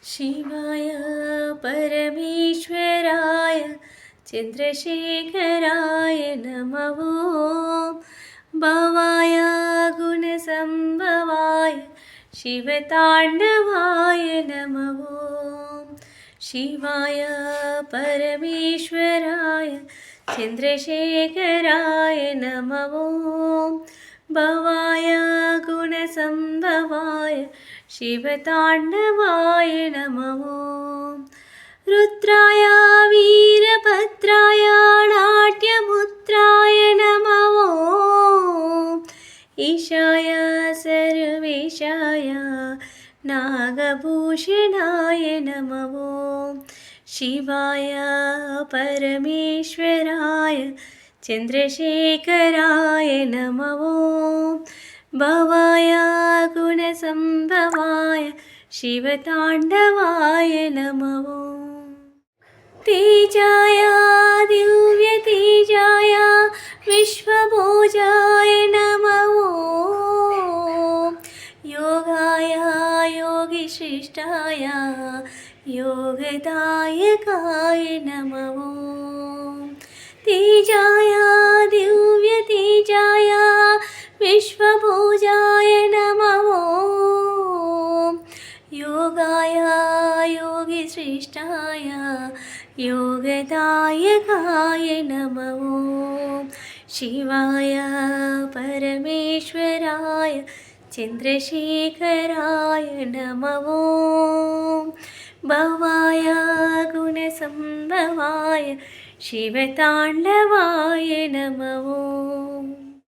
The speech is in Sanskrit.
शिवाय परमेश्वराय चन्द्रशेखराय नमः। भवाय गुणसम्भवाय शिवताण्डवाय नमः। शिवाय परमेश्वराय चन्द्रशेखराय नमः। भवाय गुणसम्भवाय शिवताण्डवाय नमः। रुद्राय वीरभद्राय नाट्यमुद्राय नमः। ईशाय सर्वेशाय नागभूषणाय नमः। शिवाय परमेश्वराय चन्द्रशेखराय नमः। भवाय गुणसम्भवाय शिवताण्डवाय नमः। तेजाय दिव्यतेजाय विश्वभोजाय नमः। योगाय योगिश्रेष्ठाय योगदायकाय नमः। तेजाय दिव्यतेजाय विश्वभोजाय नमः। योगाय योगिश्रेष्ठाय योगदायकाय नमः। शिवाय परमेश्वराय चन्द्रशेखराय नमः। भवाय गुणसम्भवाय शिवताण्डवाय नमः।